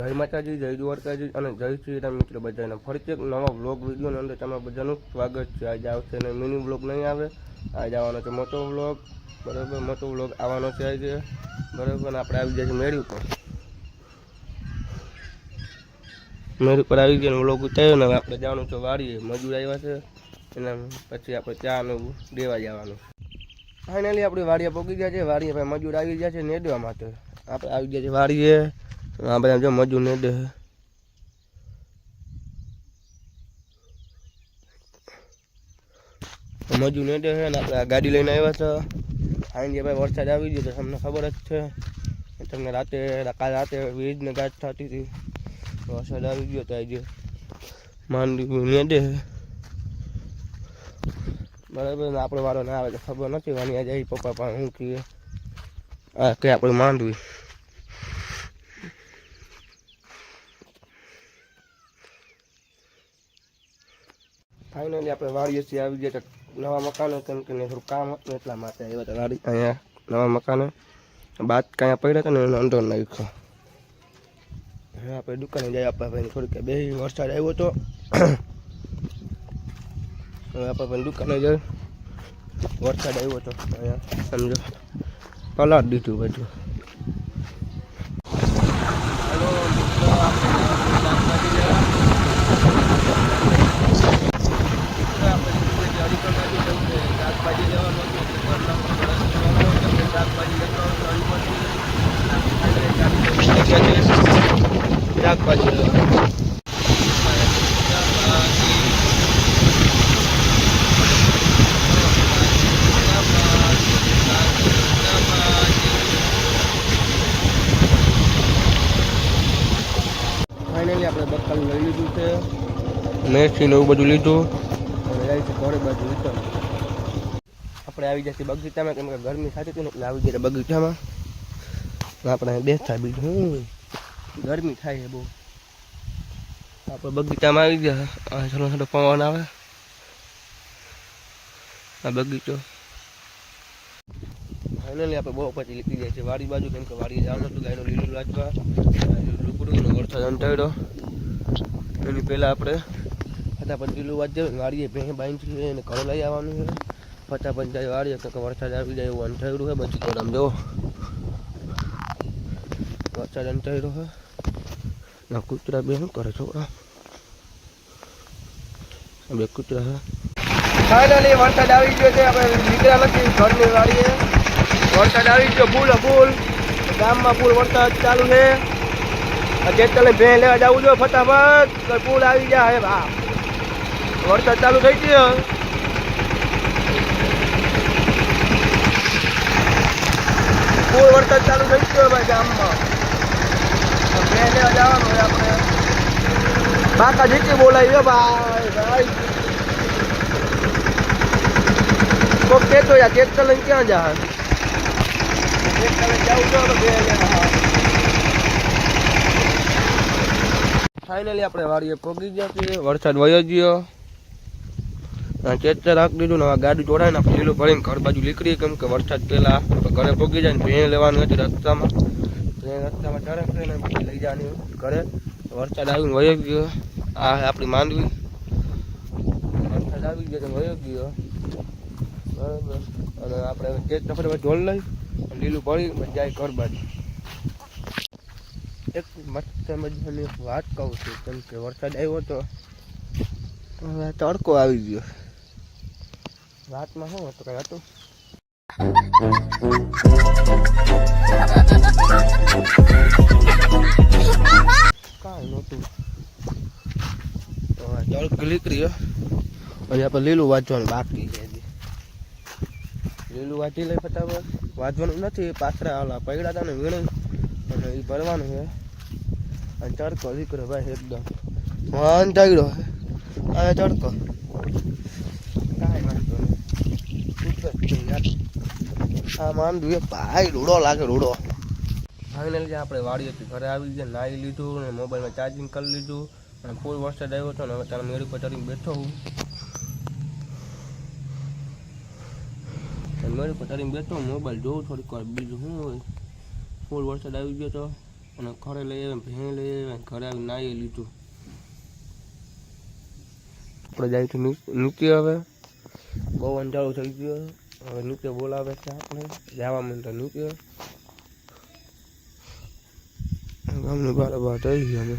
જય માતાજી, જય દ્વારકાજી અને જય શ્રી રામ મિત્રો બધાને ફરીથી એક નવા વ્લોગ વિડીયોની અંદર તમારા બધાનું સ્વાગત છે। આજે આવશે ને મિની વ્લોગ નહીં આવે, આજે આવવાનો છે મોટો વ્લોગ, બરાબર। મોટો વ્લોગ આવવાનો છે આજે, બરાબર। અને આપણે આવી જાય મેળી ઉપર, મેળી ઉપર આવી ગયા વ્લોગ ઉતાર્યો ને આપણે જવાનું છે વાડીએ, મજૂર આવ્યા છે એના પછી આપણે ચાનું દેવા જવાનું। ફાઇનલી આપણે વાડીએ પહોંચી ગયા છે, વાડીએ ભાઈ મજૂર આવી ગયા છે નેદવા માટે। આપણે આવી ગયા છે વાડીએ, આ બધા જો મજૂર ને દે મજૂર ને દે છે ને આપણે આ ગાડી લઈને આવ્યા છે। આજે ભાઈ વરસાદ આવી ગયો તો તમને ખબર જ છે, તમને રાતે કાલ રાતે વીજ ને ગાજ થતી હતી, વરસાદ આવી ગયો તો આજે માંડવી ને દે બરાબર। ને આપણે વારો ના આવે તો ખબર નથી, વાની આજે પપ્પા પણ શું કહીએ આ કે આપણે માંડવી ફાઇનલી આપણે વાડીએ છીએ આવી ગયા નવા મકાને, કેમ કે થોડું કામ હતું એટલા માટે આવ્યા હતા વાડી। અહીંયા નવા મકાને બાદ કાંઈ પડ્યા હતા ને એનો અંદર નાખ્યો। હવે આપણે દુકાને જઈએ, આપણા ભાઈ થોડીક બે વરસાદ આવ્યો હતો, હવે આપણે ભાઈ દુકાને જઈએ, વરસાદ આવ્યો હતો અહીંયા સમજો પલાટ દીધું બધું। ફાઇનલી આપણે બક્કલ લઈ લીધું છે, મેથી ને એવું બધું લીધું, અને જાય છે ઘરે બાજુ રિટર્ન। આપણે આવી જશે બગીચામાં, કેમ કે ગરમી થતી હતી ને એટલે આવી જાય બગીચામાં, આપણે બેઠા બીજું શું ગરમી થાય છે બહુ। આપણે બગીચામાં આવી ગયા, થોડો થોડો પવન આવે, આ બગીચો ફાઇનલી આપણે બહુ પછી લીધી જાય છે વાડી બાજુ, કેમ કે વાડી જવાનું હતું ગાયનું લીલું લાજવા લુકડું વરસાદ અંટાડ્યો એની પહેલાં આપણે ફટાફટ લીલું વાંચે વાડીએ ભેં બાંધી છે એને ઘરે લઈ આવવાનું છે, ફટાફટ જાય વાડીએ કે વરસાદ આવી જાય એવું અંટાડ્યું છે બધી કોરમ જો વરસાદ અંટાડ્યો છે ના કૂતરા બે શું કરે છોકરા, બે કૂતરા છે। ફાઇનલી વરસાદ આવી ગયો છે, આપણે નીકળ્યા નથી ઘરની વાડીએ, વરસાદ આવી ગયો ફૂલ ગામમાં ફૂલ વરસાદ ચાલુ છે। જેટલે ભેં લેવા જવું જોઈએ ફટાફટ, ફૂલ આવી જાય ભા, વરસાદ ચાલુ થઈ ગયો, ફૂલ વરસાદ ચાલુ થઈ ગયો ભાઈ ગામમાં, ભેં લેવા જવાનું હોય આપણે, બાકા જીતી બોલાવી ભાઈ કોક કેતો યાર ટ્રેક્ટર લઈને ક્યાં જા, ટ્રેક્ટર લઈને જવું તો ભેં લેવા। ફાઇનલી આપણે વાડીએ પહોંચી ગયા છીએ, વરસાદ વયો ગયો, ટ્રેક્ટર રાખી દીધું ને ગાડી જોડાઈને આપણે લીલું ભરીને ઘર બાજુ નીકળીએ, કેમ કે વરસાદ પહેલા ઘરે પહોંચી જાય ને ભેં લેવાનું હતી રસ્તામાં, રસ્તામાં ચડક થઈને પછી લઈ જવાની ઘરે, વરસાદ આવીને વયો ગયો, આ આપણી માંડવી વરસાદ આવી ગયો તો વયો ગયો બરાબર। અને આપણે ટ્રેક્ટર ફટાફટ ઢોલ લઈ લીલું ભરી જાય ઘર બાજુ। એક મસ્ત મજાની વાત કહું છું, કેમ કે વરસાદ આવ્યો તો હવે તડકો આવી ગયો, વાતમાં શું હતું કઈ હતું કાંઈ નહોતું, તો તડકો નીકળી હજી આપણે લીલું વાંચવાનું બાકી છે, લીલું વાંચી લઈ ફટાફટ, વાંચવાનું નથી પાથરા ઓલા પૈડા હતા ને વીણી અને એ ભરવાનું છે, અને તડકો દીકરો ભાઈ એકદમ અંધાર્યો છે, આ તડકો કાંઈ વાંધો નહીં, આ માંડવી ભાઈ રૂડો લાગે રૂડો। ફાઇનલી આપણે વાડીએથી ઘરે આવી ગયા, નાહી લીધું ને મોબાઈલમાં ચાર્જિંગ કરી લીધું, અને ફૂલ વરસાદ આવ્યો હતો ને હવે તારા મેળી પર ચડીને બેઠો હું, મેળી પર ચડીને બેઠો મોબાઈલ જોઉં થોડીક વાર, બીજું શું હોય, ફૂલ વરસાદ આવી ગયો તો અને ખડે લઈ આવે ભેણ લઈ આવે ઘરે આવી નાહી લીધું. આપણે જાય છે નીચે. હવે બહુ અંધારું થઈ ગયું. હવે નીચે બોલાવે છે આપણે જવા માંડે નીચે. ગામની બહાર થઈ ગઈ અમે.